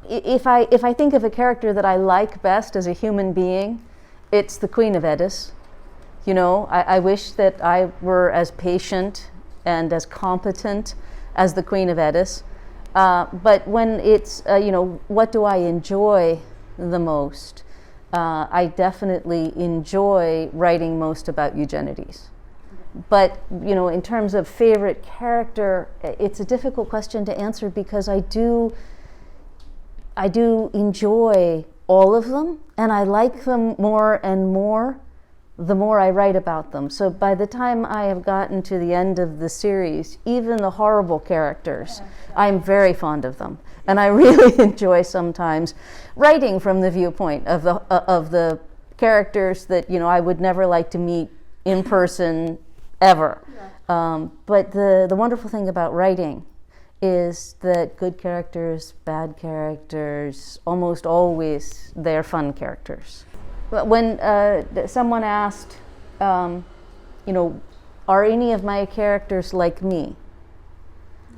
if I think of a character that I like best as a human being, it's the Queen of Edis. You know, I wish that I were as patient and as competent as the Queen of Edis. But when it's, you know, what do I enjoy the most? I definitely enjoy writing most about Eugenides. But, you know, in terms of favorite character, it's a difficult question to answer because I do enjoy all of them, and I like them more and more the more I write about them. So by the time I have gotten to the end of the series, even the horrible characters, I'm very fond of them. And I really enjoy sometimes writing from the viewpoint of the characters that, you know, I would never like to meet in person ever. But the wonderful thing about writing is that good characters, bad characters, almost always they're fun characters. But when someone asked, you know, are any of my characters like me?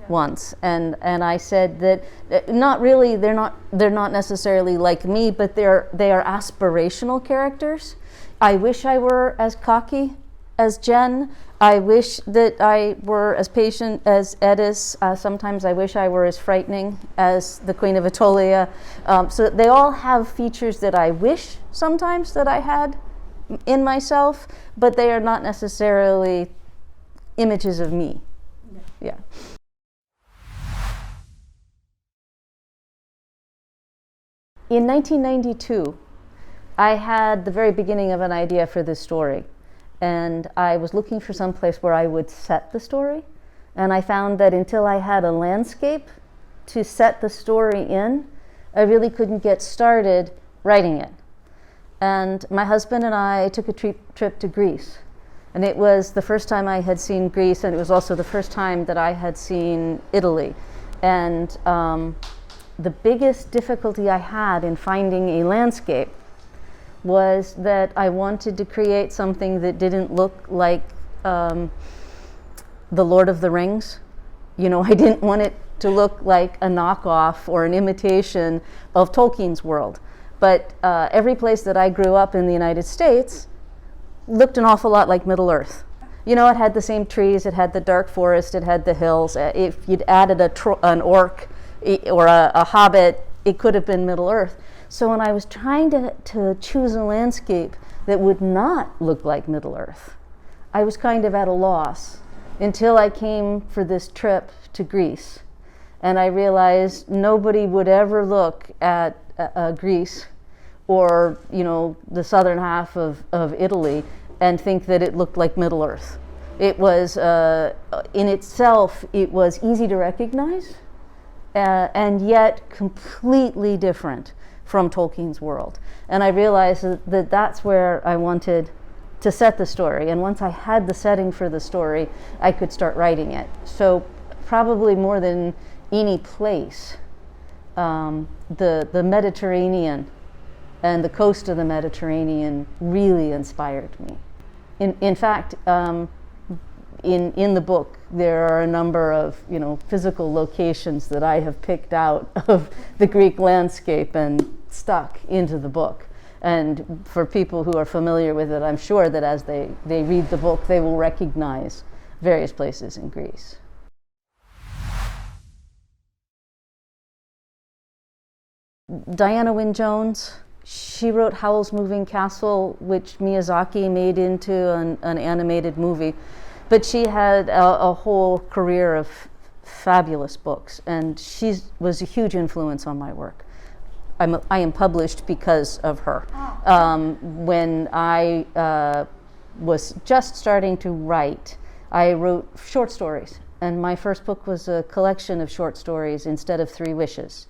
Once, and I said that not really. They're not necessarily like me, but they are aspirational characters. I wish I were as cocky as Jen. I wish that I were as patient as Edis. Sometimes I wish I were as frightening as the Queen of Aetolia. So they all have features that I wish sometimes that I had in myself, but they are not necessarily images of me. Yeah. In 1992, I had the very beginning of an idea for this story. And I was looking for some place where I would set the story. And I found that until I had a landscape to set the story in, I really couldn't get started writing it. And my husband and I took a trip to Greece. And it was the first time I had seen Greece, and it was also the first time that I had seen Italy. And the biggest difficulty I had in finding a landscape was that I wanted to create something that didn't look like The Lord of the Rings. You know, I didn't want it to look like a knockoff or an imitation of Tolkien's world. But every place that I grew up in the United States looked an awful lot like Middle Earth. You know, it had the same trees, it had the dark forest, it had the hills. If you'd added an orc or a hobbit, it could have been Middle Earth. So when I was trying to choose a landscape that would not look like Middle Earth, I was kind of at a loss until I came for this trip to Greece. And I realized nobody would ever look at Greece or, you know, the southern half of Italy and think that it looked like Middle Earth. It was, in itself, it was easy to recognize and yet completely different from Tolkien's world. And I realized that that's where I wanted to set the story. And once I had the setting for the story, I could start writing it. So probably more than any place, the Mediterranean and the coast of the Mediterranean really inspired me. In fact, in the book, there are a number of, you know, physical locations that I have picked out of the Greek landscape and stuck into the book. And for people who are familiar with it, I'm sure that as they read the book, they will recognize various places in Greece. Diana Wynne Jones, she wrote Howl's Moving Castle, which Miyazaki made into an animated movie. But she had a whole career of fabulous books, and she was a huge influence on my work. I am published because of her. When I was just starting to write, I wrote short stories, and my first book was a collection of short stories instead of 3 Wishes.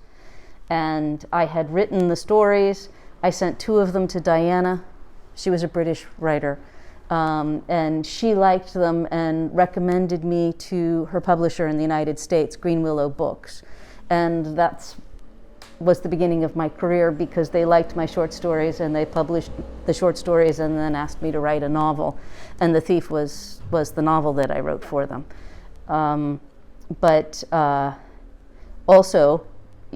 And I had written the stories. I sent 2 of them to Diana. She was a British writer. And she liked them and recommended me to her publisher in the United States, Green Willow Books. And that was the beginning of my career because they liked my short stories and they published the short stories and then asked me to write a novel. And The Thief was the novel that I wrote for them. But also,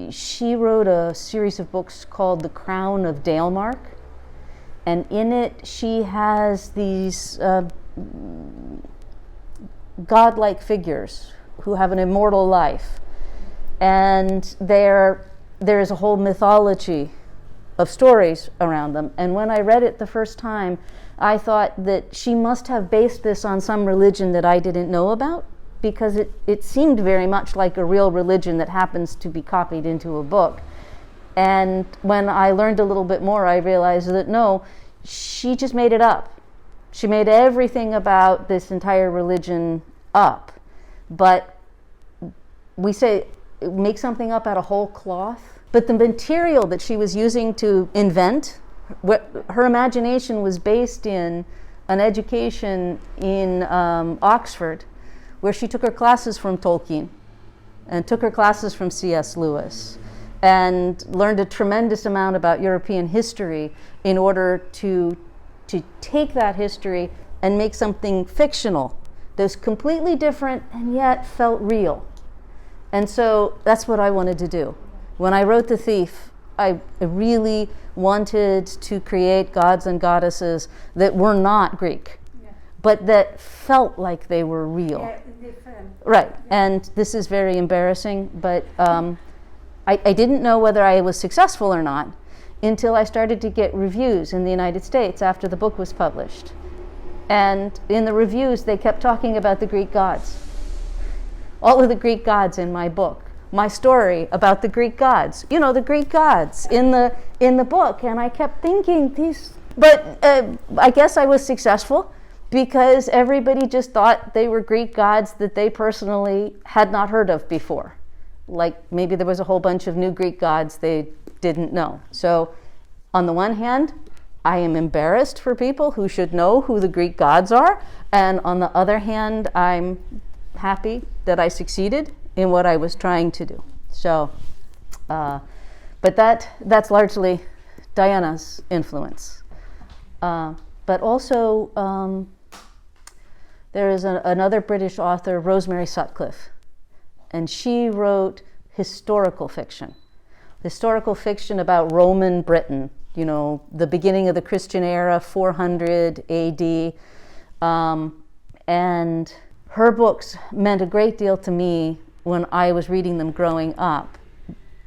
she wrote a series of books called The Crown of Dalemark, and in it she has these godlike figures who have an immortal life, and there is a whole mythology of stories around them. And when I read it the first time, I thought that she must have based this on some religion that I didn't know about, because it seemed very much like a real religion that happens to be copied into a book. And when I learned a little bit more, I realized that no, she just made it up. She made everything about this entire religion up. But we say, make something up out of whole cloth. But the material that she was using to invent, her imagination was based in an education in Oxford, where she took her classes from Tolkien and took her classes from C.S. Lewis and learned a tremendous amount about European history in order to take that history and make something fictional that was completely different and yet felt real. And so that's what I wanted to do. When I wrote The Thief, I really wanted to create gods and goddesses that were not Greek, but that felt like they were real. Yeah, different. Right, and this is very embarrassing, but I didn't know whether I was successful or not until I started to get reviews in the United States after the book was published. And in the reviews, they kept talking about the Greek gods. All of the Greek gods in my book. My story about the Greek gods. You know, the Greek gods in the book. And I kept thinking these... But I guess I was successful because everybody just thought they were Greek gods that they personally had not heard of before. Like maybe there was a whole bunch of new Greek gods they didn't know. So on the one hand, I am embarrassed for people who should know who the Greek gods are. And on the other hand, I'm happy that I succeeded in what I was trying to do. So, but that's largely Diana's influence. But also, there is another British author, Rosemary Sutcliffe, and she wrote historical fiction about Roman Britain, you know, the beginning of the Christian era, 400 AD, and her books meant a great deal to me when I was reading them growing up.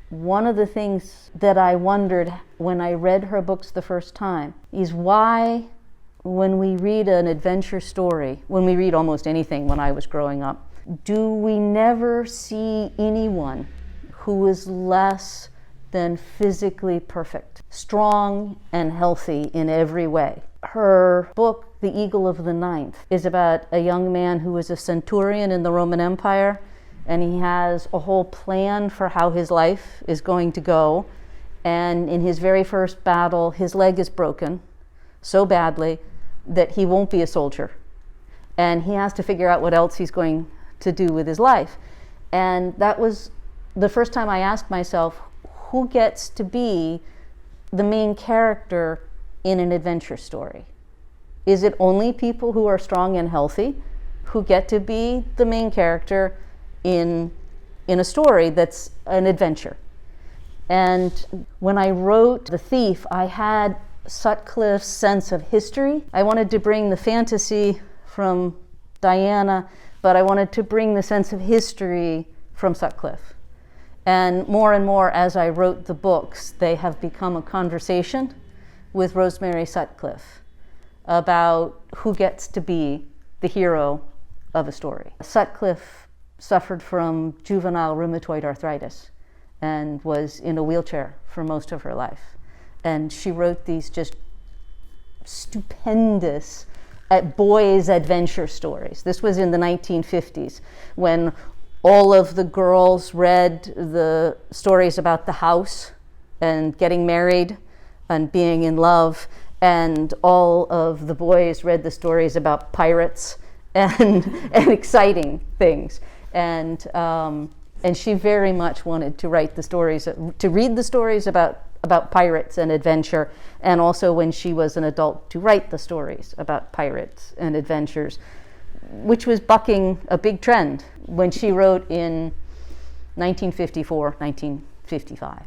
One of the things that I wondered when I read her books the first time is why, when we read an adventure story, when we read almost anything when I was growing up, do we never see anyone who is less than physically perfect, strong and healthy in every way? Her book, The Eagle of the Ninth, is about a young man who was a centurion in the Roman Empire, and he has a whole plan for how his life is going to go. And in his very first battle, his leg is broken so badly that he won't be a soldier. And he has to figure out what else he's going to do with his life. And that was the first time I asked myself, who gets to be the main character in an adventure story? Is it only people who are strong and healthy who get to be the main character in a story that's an adventure? And when I wrote The Thief, I had Sutcliffe's sense of history. I wanted to bring the fantasy from Diana, but I wanted to bring the sense of history from Sutcliffe. And more as I wrote the books, they have become a conversation with Rosemary Sutcliffe about who gets to be the hero of a story. Sutcliffe suffered from juvenile rheumatoid arthritis and was in a wheelchair for most of her life. And she wrote these just stupendous boys' adventure stories. This was in the 1950s when all of the girls read the stories about the house and getting married and being in love, and all of the boys read the stories about pirates and exciting things. And she very much wanted to write the stories, to read the stories about pirates and adventure, and also when she was an adult to write the stories about pirates and adventures, which was bucking a big trend when she wrote in 1954, 55.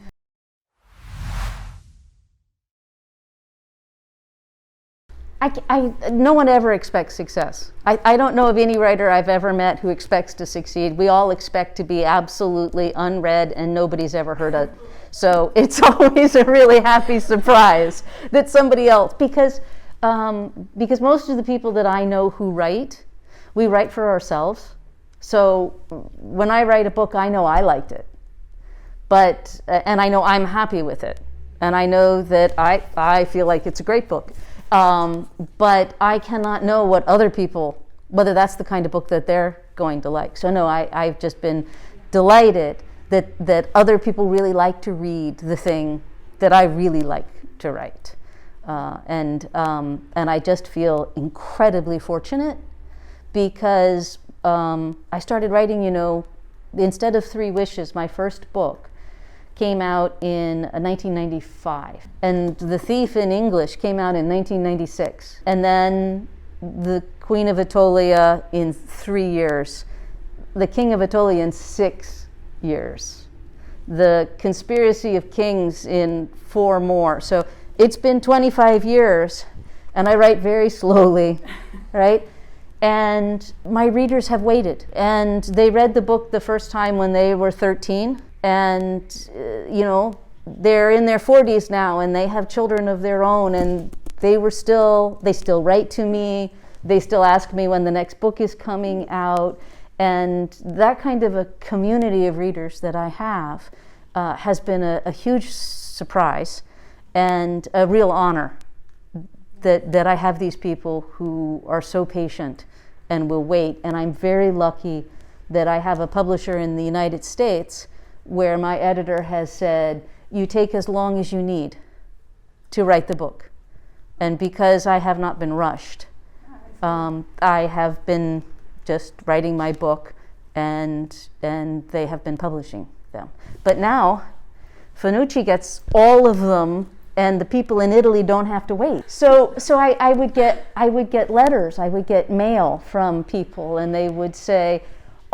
No one ever expects success. I don't know of any writer I've ever met who expects to succeed. We all expect to be absolutely unread and nobody's ever heard of. So it's always a really happy surprise that somebody else, because most of the people that I know who write, we write for ourselves. So when I write a book, I know I liked it, and I know I'm happy with it, and I know that I feel like it's a great book. But I cannot know what other people, whether that's the kind of book that they're going to like. So no, I've just been delighted that other people really like to read the thing that I really like to write. And I just feel incredibly fortunate because I started writing, instead of Three Wishes, my first book came out in 1995, and The Thief in English came out in 1996, and then The Queen of Ætolia in 3 years, The King of Ætolia in 6 years, The Conspiracy of Kings in 4 more. So it's been 25 years, and I write very slowly, right? And my readers have waited, and they read the book the first time when they were 13. And, they're in their 40s now and they have children of their own, and they still write to me. They still ask me when the next book is coming out. And that kind of a community of readers that I have has been a huge surprise and a real honor that I have these people who are so patient and will wait. And I'm very lucky that I have a publisher in the United States where my editor has said, you take as long as you need to write the book. And because I have not been rushed, I have been just writing my book, and they have been publishing them. But now, Fanucci gets all of them, and the people in Italy don't have to wait. So I would get letters, I would get mail from people, and they would say,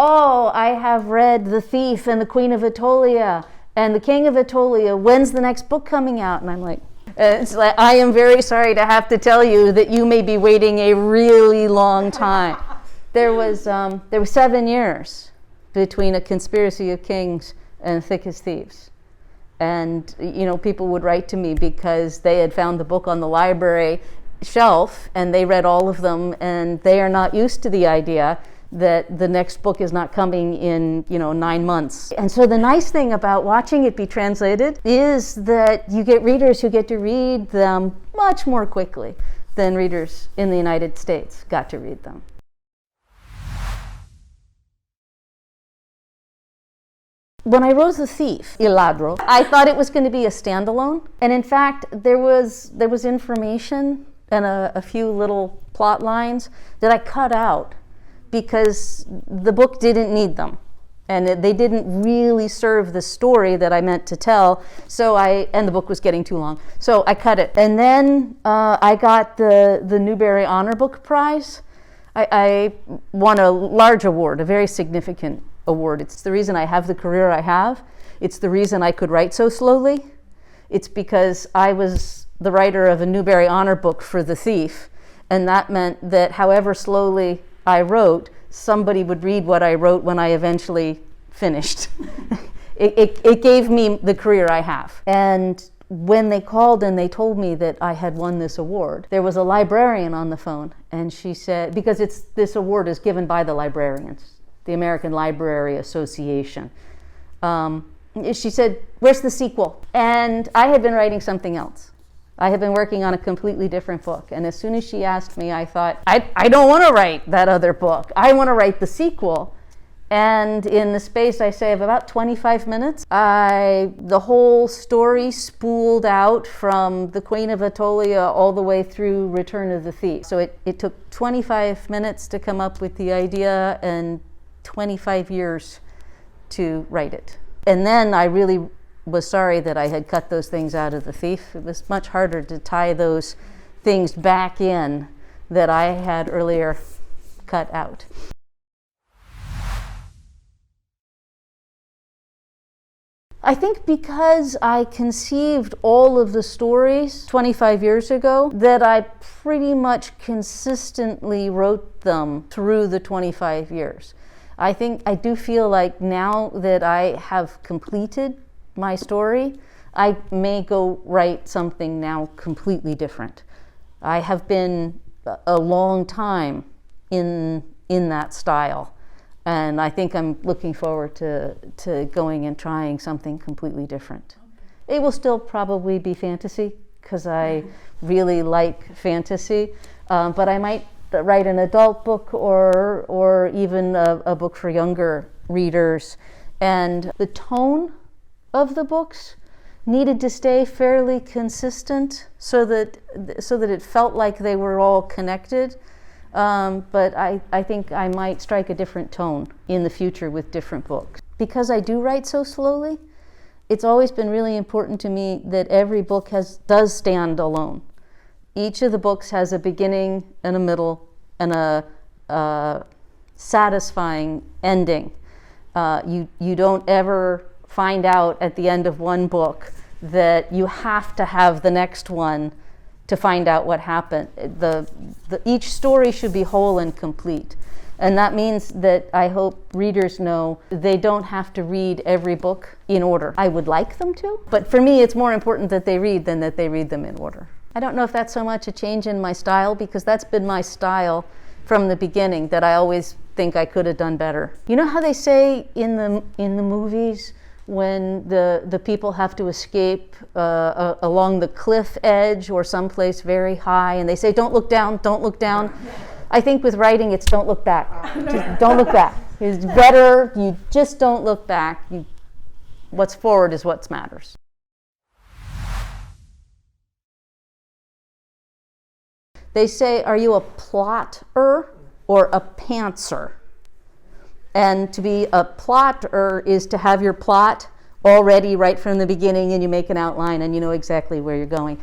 oh, I have read The Thief and The Queen of Ætolia and The King of Ætolia. When's the next book coming out? And I'm like, I am very sorry to have to tell you that you may be waiting a really long time. There was 7 years between A Conspiracy of Kings and Thick as Thieves. And, people would write to me because they had found the book on the library shelf and they read all of them, and they are not used to the idea that the next book is not coming in 9 months. And so the nice thing about watching it be translated is that you get readers who get to read them much more quickly than readers in the United States got to read them. When I wrote The Thief, Il Ladro, I thought it was going to be a standalone. And in fact, there was information and a few little plot lines that I cut out because the book didn't need them, and they didn't really serve the story that I meant to tell. And the book was getting too long, so I cut it. And then I got the Newbery Honor Book Prize. I won a large award, a very significant award. It's the reason I have the career I have. It's the reason I could write so slowly. It's because I was the writer of a Newbery Honor book for The Thief, and that meant that however slowly I wrote, somebody would read what I wrote when I eventually finished. It gave me the career I have. And when they called and they told me that I had won this award, there was a librarian on the phone, and she said, because this award is given by the librarians, the American Library Association. She said, where's the sequel? And I had been writing something else. I had been working on a completely different book. And as soon as she asked me, I thought, I don't want to write that other book. I want to write the sequel. And in the space, I say, of about 25 minutes, the whole story spooled out from The Queen of Ætolia all the way through Return of the Thief. So it took 25 minutes to come up with the idea and 25 years to write it. And then I really was sorry that I had cut those things out of The Thief. It was much harder to tie those things back in that I had earlier cut out. I think because I conceived all of the stories 25 years ago, that I pretty much consistently wrote them through the 25 years. I think I do feel like now that I have completed my story, I may go write something now completely different. I have been a long time in that style. And I think I'm looking forward to going and trying something completely different. Okay. It will still probably be fantasy, because I really like fantasy. But I might write an adult book or even a book for younger readers. And the tone of the books needed to stay fairly consistent so that it felt like they were all connected. But I think I might strike a different tone in the future with different books. Because I do write so slowly, it's always been really important to me that every book does stand alone. Each of the books has a beginning and a middle and a satisfying ending. You don't ever find out at the end of one book that you have to have the next one to find out what happened. Each story should be whole and complete. And that means that I hope readers know they don't have to read every book in order. I would like them to, but for me it's more important that they read than that they read them in order. I don't know if that's so much a change in my style, because that's been my style from the beginning, that I always think I could have done better. You know how they say in the movies, when the people have to escape along the cliff edge or someplace very high, and they say, don't look down, don't look down. I think with writing, it's don't look back. Just don't look back. It's better, you just don't look back. What's forward is what matters. They say, are you a plotter or a pantser? And to be a plotter is to have your plot already right from the beginning, and you make an outline and you know exactly where you're going.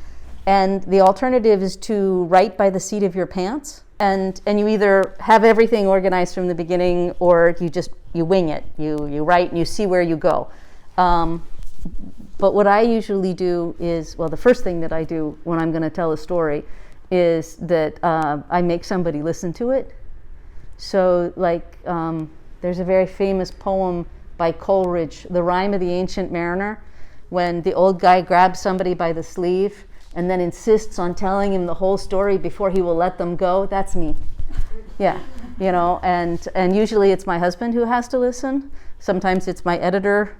And the alternative is to write by the seat of your pants, and you either have everything organized from the beginning, or you wing it. You write and you see where you go. But what I usually do is, well, the first thing that I do when I'm going to tell a story is that I make somebody listen to it. So like, there's a very famous poem by Coleridge, The Rime of the Ancient Mariner, when the old guy grabs somebody by the sleeve and then insists on telling him the whole story before he will let them go. That's me. Yeah, and usually it's my husband who has to listen. Sometimes it's my editor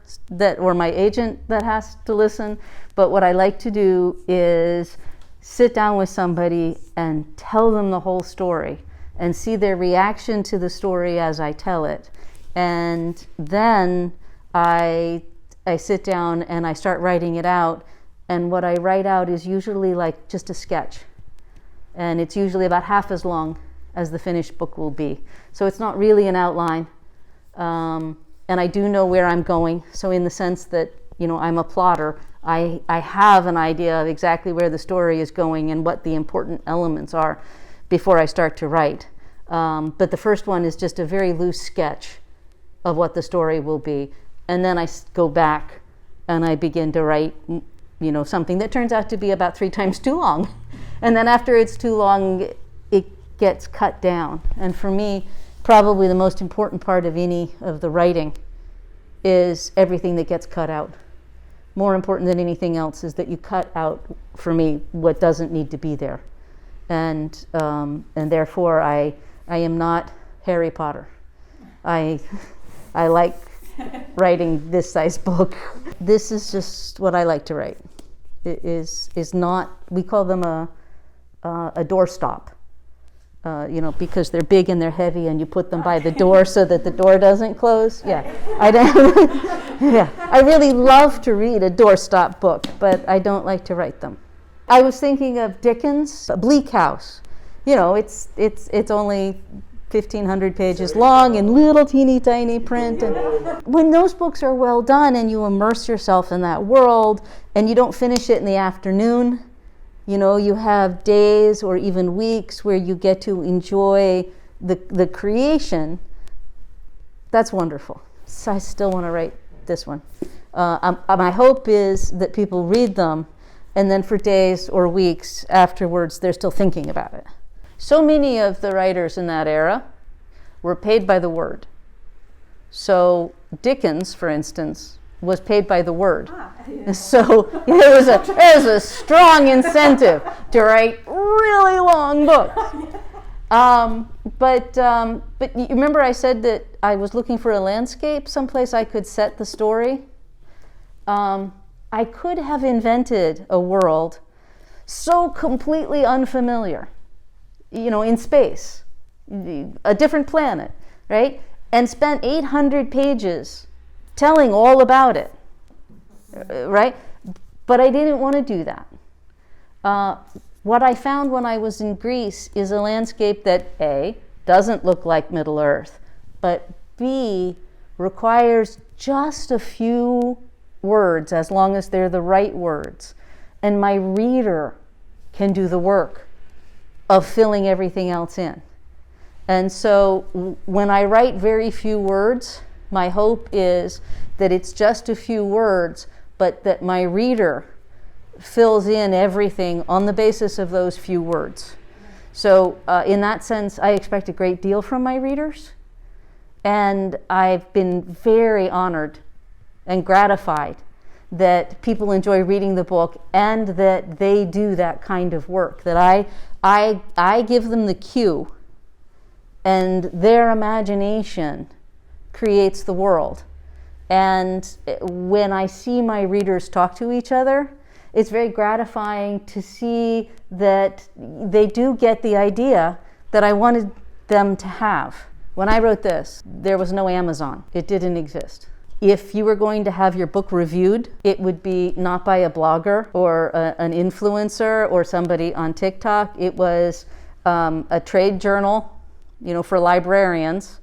or my agent that has to listen. But what I like to do is sit down with somebody and tell them the whole story and see their reaction to the story as I tell it. And then I sit down and I start writing it out. And what I write out is usually like just a sketch. And it's usually about half as long as the finished book will be. So it's not really an outline. And I do know where I'm going. So in the sense that, I'm a plotter, I have an idea of exactly where the story is going and what the important elements are before I start to write. But the first one is just a very loose sketch of what the story will be. And then I go back and I begin to write, something that turns out to be about 3 times too long. And then after it's too long, it gets cut down. And for me, probably the most important part of any of the writing is everything that gets cut out. More important than anything else is that you cut out, for me, what doesn't need to be there. And therefore I am not Harry Potter. I like writing this size book. This is just what I like to write. It is not, we call them a doorstop. Because they're big and they're heavy, and you put them by the door so that the door doesn't close. Yeah, I really love to read a doorstop book, but I don't like to write them. I was thinking of Dickens' Bleak House. It's only 1,500 pages long in little teeny tiny print. And when those books are well done and you immerse yourself in that world and you don't finish it in the afternoon, you have days or even weeks where you get to enjoy the creation. That's wonderful. So I still want to write this one. My hope is that people read them, and then for days or weeks afterwards, they're still thinking about it. So many of the writers in that era were paid by the word. So Dickens, for instance, was paid by the word. So there was a strong incentive to write really long books. But you remember I said that I was looking for a landscape, someplace I could set the story. I could have invented a world so completely unfamiliar, in space, a different planet, right? And spent 800 pages telling all about it, right? But I didn't want to do that. What I found when I was in Greece is a landscape that A, doesn't look like Middle Earth, but B, requires just a few words, as long as they're the right words. And my reader can do the work of filling everything else in. And so when I write very few words, my hope is that it's just a few words, but that my reader fills in everything on the basis of those few words. So in that sense, I expect a great deal from my readers. And I've been very honored and gratified that people enjoy reading the book and that they do that kind of work, that I give them the cue and their imagination creates the world. And when I see my readers talk to each other, it's very gratifying to see that they do get the idea that I wanted them to have. When I wrote this, there was no Amazon. It didn't exist. If you were going to have your book reviewed, it would be not by a blogger or an influencer or somebody on TikTok. It was a trade journal, for librarians,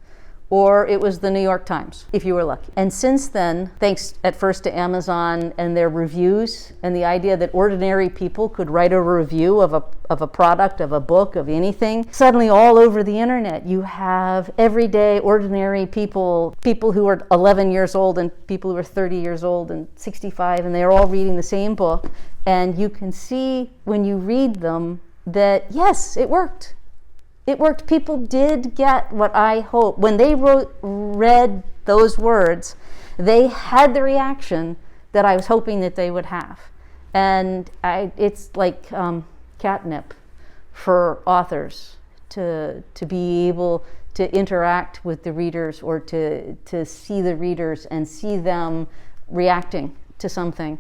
or it was the New York Times, if you were lucky. And since then, thanks at first to Amazon and their reviews and the idea that ordinary people could write a review of a product, of a book, of anything, suddenly all over the internet you have everyday ordinary people who are 11 years old and people who are 30 years old and 65, and they're all reading the same book. And you can see when you read them that, yes, it worked. It worked. People did get what I hoped. When they read those words, they had the reaction that I was hoping that they would have. And it's like catnip for authors to be able to interact with the readers, or to see the readers and see them reacting to something.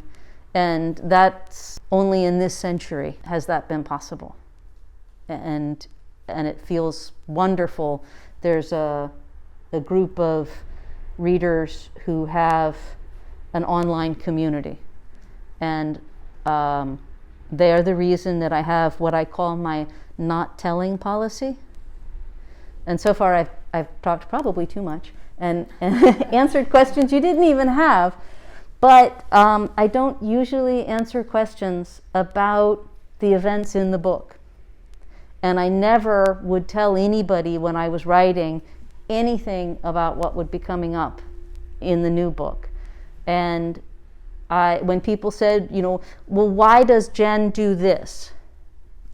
And that's only in this century has that been possible. And it feels wonderful. There's a group of readers who have an online community, and they are the reason that I have what I call my not telling policy. And so far I've talked probably too much and answered questions you didn't even have, but I don't usually answer questions about the events in the book. And I never would tell anybody when I was writing anything about what would be coming up in the new book. And when people said, well, why does Jen do this?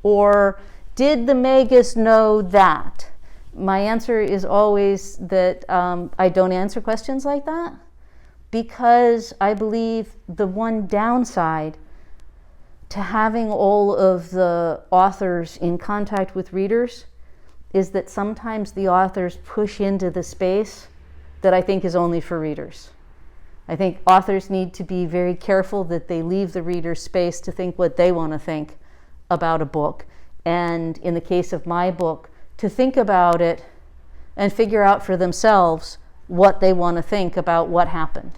Or did the Magus know that? My answer is always that I don't answer questions like that, because I believe the one downside to having all of the authors in contact with readers is that sometimes the authors push into the space that I think is only for readers. I think authors need to be very careful that they leave the reader space to think what they want to think about a book. And in the case of my book, to think about it and figure out for themselves what they want to think about what happened,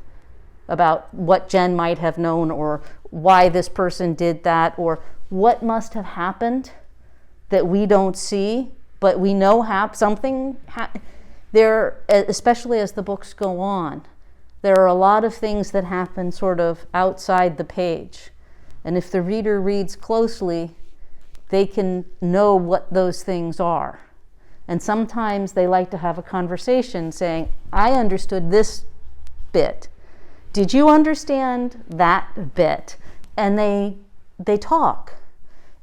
about what Jen might have known, or why this person did that, or what must have happened that we don't see, but we know something. There, especially as the books go on, there are a lot of things that happen sort of outside the page. And if the reader reads closely, they can know what those things are. And sometimes they like to have a conversation saying, I understood this bit. did you understand that bit? And they talk.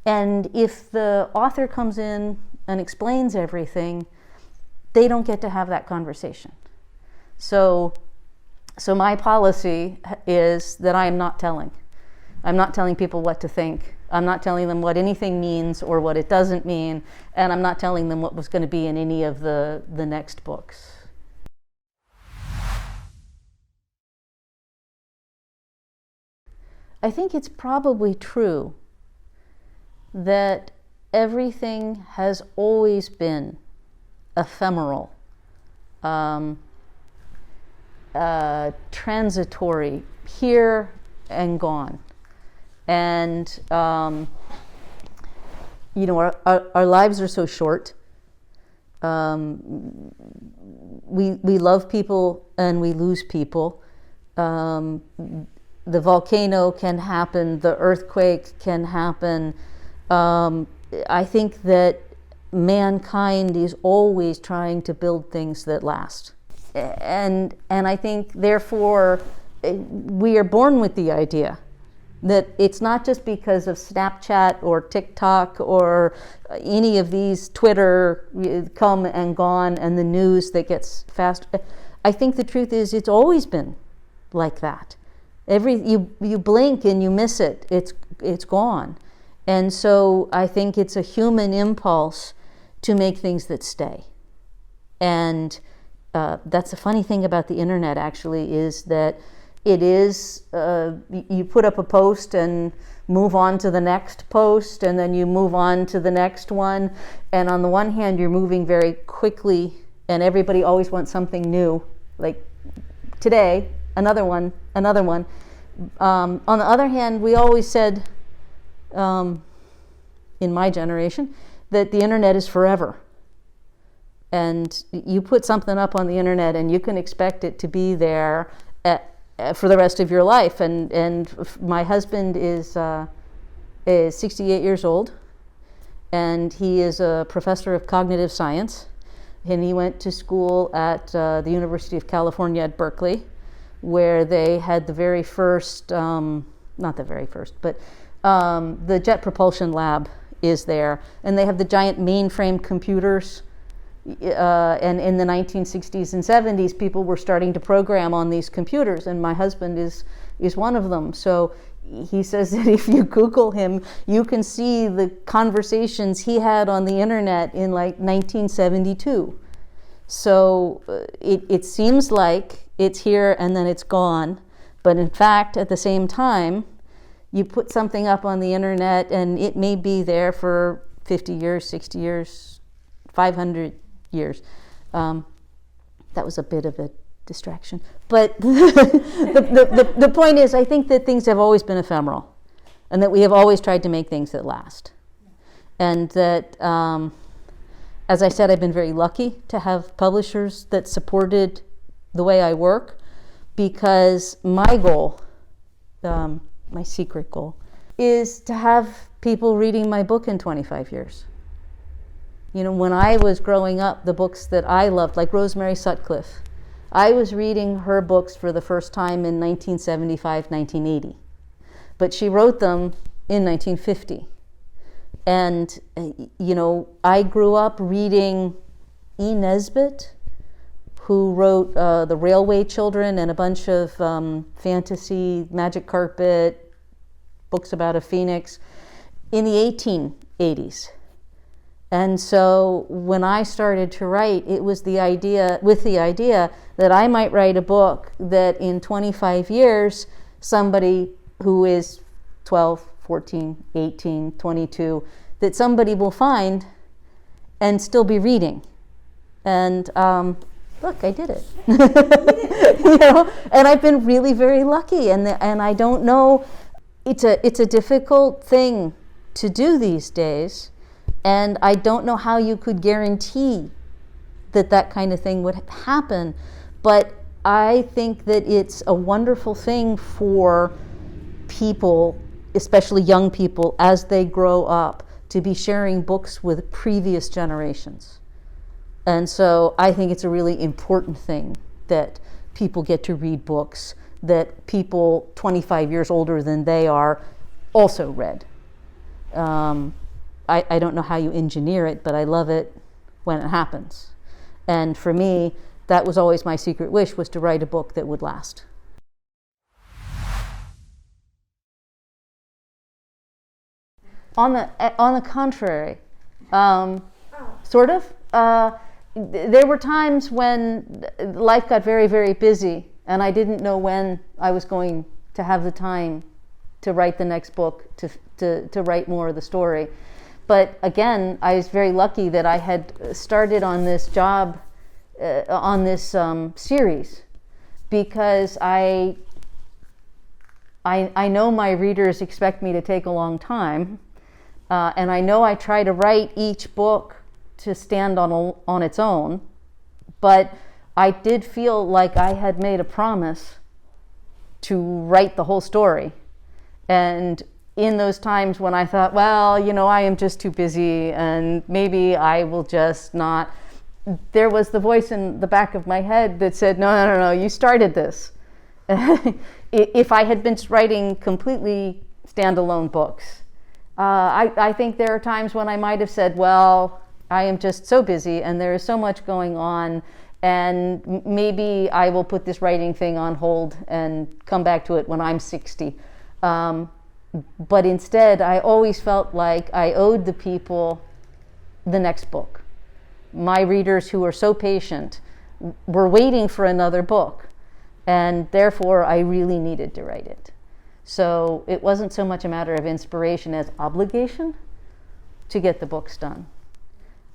And if the author comes in and explains everything, they don't get to have that conversation. So my policy is that I am not telling. I'm not telling people what to think. I'm not telling them what anything means or what it doesn't mean. And I'm not telling them what was going to be in any of the next books. I think it's probably true that everything has always been ephemeral, transitory, here and gone. And, you know, our lives are so short. We love people and we lose people. The volcano can happen, the earthquake can happen. I think that mankind is always trying to build things that last. And I think, therefore, we are born with the idea that it's not just because of Snapchat or TikTok or any of these Twitter come and gone and the news that gets fast. I think the truth is it's always been like that. You blink and you miss it, it's gone. And so I think it's a human impulse to make things that stay. And that's the funny thing about the internet, actually, is that it is, you put up a post and move on to the next post, and then you move on to the next one. And on the one hand, you're moving very quickly, and everybody always wants something new. Like today, another one. On the other hand, we always said, in my generation, that the internet is forever. And you put something up on the internet and you can expect it to be there for the rest of your life. And my husband is 68 years old, and he is a professor of cognitive science. And he went to school at the University of California at Berkeley, where they had the very first, not the very first, but the Jet Propulsion Lab is there. And they have the giant mainframe computers. And in the 1960s and 70s, people were starting to program on these computers, and my husband is one of them. So he says that if you Google him, you can see the conversations he had on the internet in like 1972. So it seems like it's here and then it's gone. But in fact, at the same time, you put something up on the internet and it may be there for 50 years, 60 years, 500 years. That was a bit of a distraction. But the point is, I think that things have always been ephemeral, and that we have always tried to make things that last. And that, as I said, I've been very lucky to have publishers that supported the way I work, because my goal, my secret goal, is to have people reading my book in 25 years. You know, when I was growing up, the books that I loved, like Rosemary Sutcliffe, I was reading her books for the first time in 1975, 1980. But she wrote them in 1950. And, you know, I grew up reading E. Nesbit, who wrote The Railway Children and a bunch of fantasy, Magic Carpet, books about a phoenix, in the 1880s. And so when I started to write, it was the idea that I might write a book that in 25 years, somebody who is 12, 14, 18, 22, that somebody will find and still be reading. And look, I did it. You know, and I've been really very lucky. And I don't know, it's a difficult thing to do these days. And I don't know how you could guarantee that that kind of thing would happen. But I think that it's a wonderful thing for people, especially young people, as they grow up, to be sharing books with previous generations. And so I think it's a really important thing that people get to read books that people 25 years older than they are also read. I don't know how you engineer it, but I love it when it happens. And for me, that was always my secret wish, was to write a book that would last. On the contrary, sort of. There were times when life got very, very busy, and I didn't know when I was going to have the time to write the next book, to write more of the story. But again, I was very lucky that I had started on this job, on this series, because I know my readers expect me to take a long time, and I know I try to write each book to stand on its own, but I did feel like I had made a promise to write the whole story. And in those times when I thought, well, you know, I am just too busy and maybe I will just not, there was the voice in the back of my head that said, no, you started this. If I had been writing completely standalone books, I think there are times when I might have said, well, I am just so busy and there is so much going on, and maybe I will put this writing thing on hold and come back to it when I'm 60. But instead, I always felt like I owed the people the next book. My readers, who were so patient, were waiting for another book, and therefore I really needed to write it. So it wasn't so much a matter of inspiration as obligation to get the books done.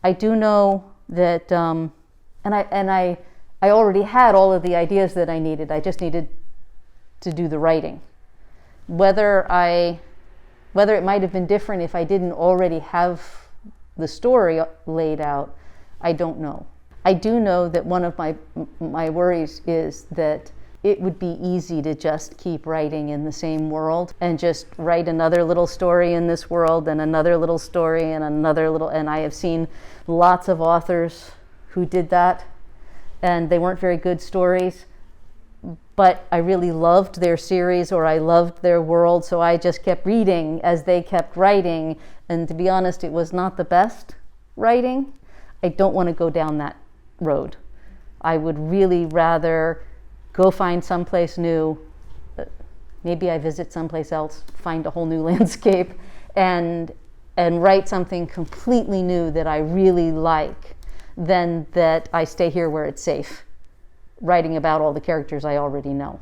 I do know that, and I already had all of the ideas that I needed. I just needed to do the writing. Whether it might have been different if I didn't already have the story laid out, I don't know. I do know that one of my worries is that it would be easy to just keep writing in the same world and just write another little story in this world and another little story and another little, and I have seen lots of authors who did that, and they weren't very good stories, but I really loved their series, or I loved their world, so I just kept reading as they kept writing, and to be honest, it was not the best writing. I don't want to go down that road. I would really rather go find someplace new, maybe I visit someplace else, find a whole new landscape, and write something completely new that I really like, than that I stay here where it's safe, writing about all the characters I already know.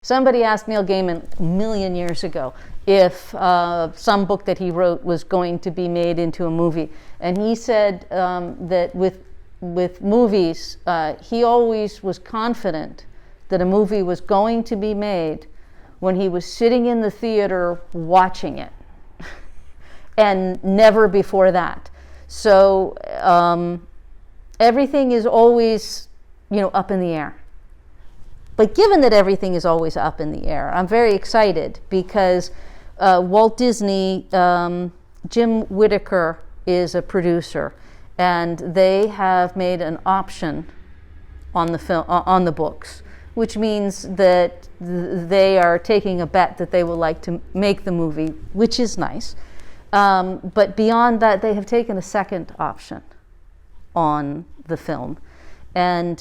Somebody asked Neil Gaiman a million years ago if some book that he wrote was going to be made into a movie. And he said that with movies, he always was confident that a movie was going to be made when he was sitting in the theater watching it, and never before that. So everything is always, up in the air. But given that everything is always up in the air, I'm very excited because Walt Disney, Jim Whittaker is a producer, and they have made an option on the film, on the books, which means that they are taking a bet that they will like to make the movie, which is nice. But beyond that, they have taken a second option on the film. And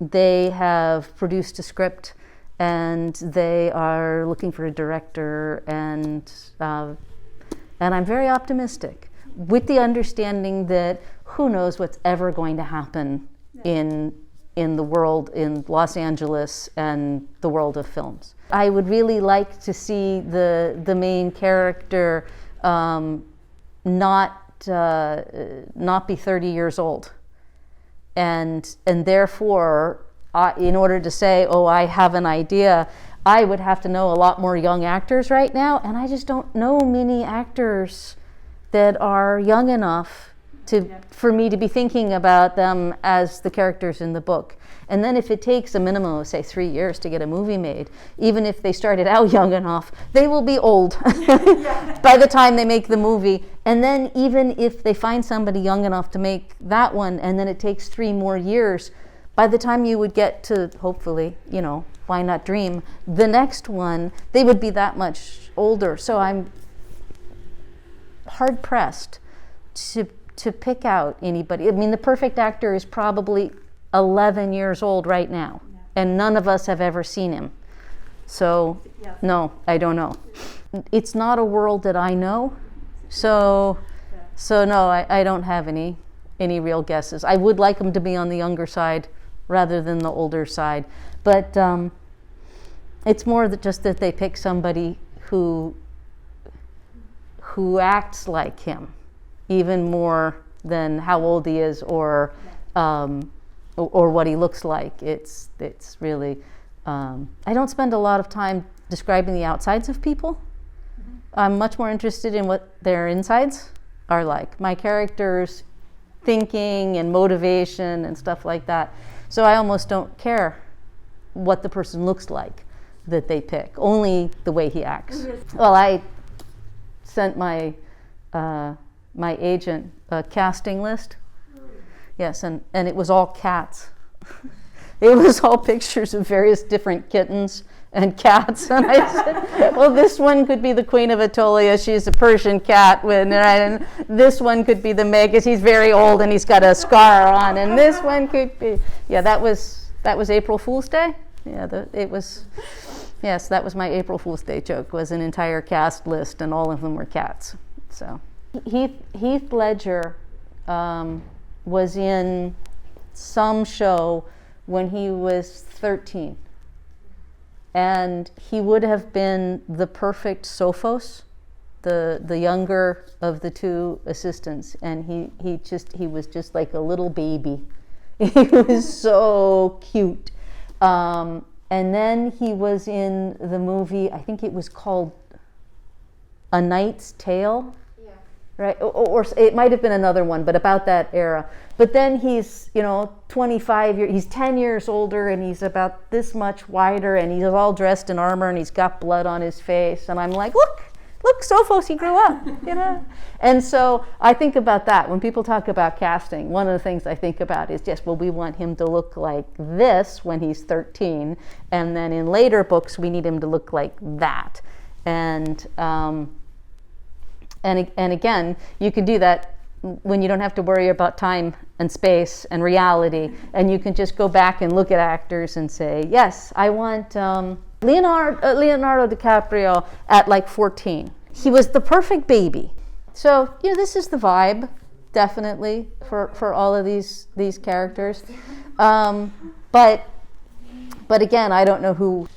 they have produced a script, and they are looking for a director, and I'm very optimistic, with the understanding that who knows what's ever going to happen in the world, in Los Angeles and the world of films. I would really like to see the main character not be 30 years old. And therefore, in order to say, oh, I have an idea, I would have to know a lot more young actors right now, and I just don't know many actors that are young enough for me to be thinking about them as the characters in the book. And then if it takes a minimum of, say, 3 years to get a movie made, even if they started out young enough, they will be old by the time they make the movie. And then even if they find somebody young enough to make that one, and then it takes 3 more years, by the time you would get to, hopefully, you know, why not dream, the next one, they would be that much older. So I'm hard-pressed to pick out anybody. I mean, the perfect actor is probably 11 years old right now, and none of us have ever seen him. So, no, I don't know. It's not a world that I know, so no, I don't have any real guesses. I would like them to be on the younger side rather than the older side, but it's more that just that they pick somebody who acts like him, even more than how old he is or what he looks like. It's really, I don't spend a lot of time describing the outsides of people. I'm much more interested in what their insides are like. My characters' thinking and motivation and stuff like that. So I almost don't care what the person looks like that they pick, only the way he acts. Well, I sent my agent a casting list. Yes, and it was all cats. It was all pictures of various different kittens and cats. And I said, well, this one could be the Queen of Atolia. She's a Persian cat. And this one could be the Megas. He's very old and he's got a scar on. And this one could be, that was April Fool's Day. Yes, that was my April Fool's Day joke, was an entire cast list, and all of them were cats. So Heath Ledger was in some show when he was 13. And he would have been the perfect Sophos, the younger of the two assistants. And he was just like a little baby. He was so cute. And then he was in the movie, I think it was called A Knight's Tale. Right, or it might have been another one, but about that era. But then he's, 25 years, he's 10 years older, and he's about this much wider, and he's all dressed in armor, and he's got blood on his face, and I'm like, look, Sophos, he grew up, And so I think about that. When people talk about casting, one of the things I think about is just, well, we want him to look like this when he's 13, and then in later books, we need him to look like that. And again, you can do that when you don't have to worry about time and space and reality, and you can just go back and look at actors and say, yes, I want Leonardo DiCaprio at like 14. He was the perfect baby. So, this is the vibe, definitely, for all of these characters. But again, I don't know who,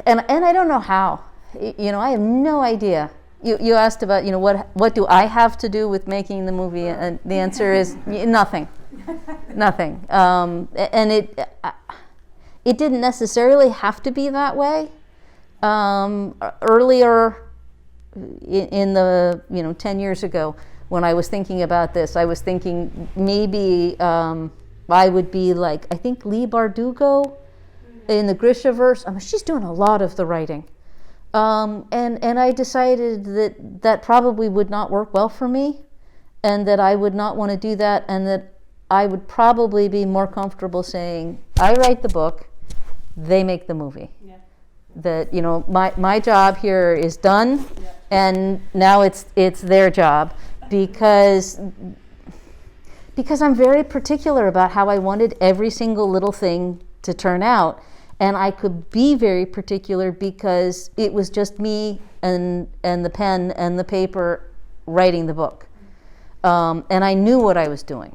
and I don't know how. I have no idea. You asked about, what do I have to do with making the movie? And the answer is nothing. Nothing. And it didn't necessarily have to be that way. Earlier in the, 10 years ago, when I was thinking about this, I was thinking maybe I would be like, I think Leigh Bardugo in the Grishaverse. She's doing a lot of the writing. And I decided that probably would not work well for me, and that I would not want to do that, and that I would probably be more comfortable saying, I write the book, they make the movie. Yeah. That, my job here is done, and now it's their job, because I'm very particular about how I wanted every single little thing to turn out. And I could be very particular because it was just me and the pen and the paper writing the book. And I knew what I was doing.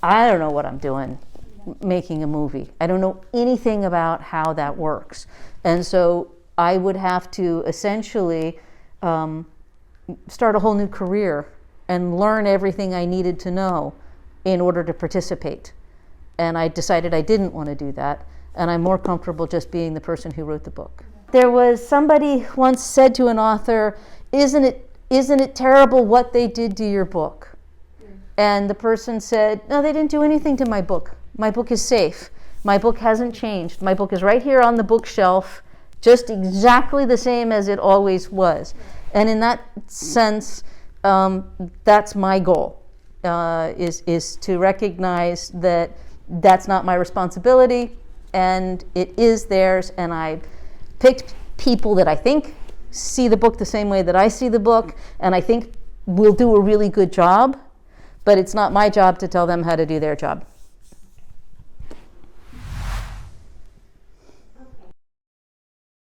I don't know what I'm doing making a movie. I don't know anything about how that works. And so I would have to essentially start a whole new career and learn everything I needed to know in order to participate. And I decided I didn't want to do that. And I'm more comfortable just being the person who wrote the book. There was somebody once said to an author, isn't it terrible what they did to your book? And the person said, no, they didn't do anything to my book. My book is safe. My book hasn't changed. My book is right here on the bookshelf, just exactly the same as it always was. And in that sense, that's my goal, is to recognize that that's not my responsibility, and it is theirs, and I picked people that I think see the book the same way that I see the book, and I think will do a really good job, but it's not my job to tell them how to do their job.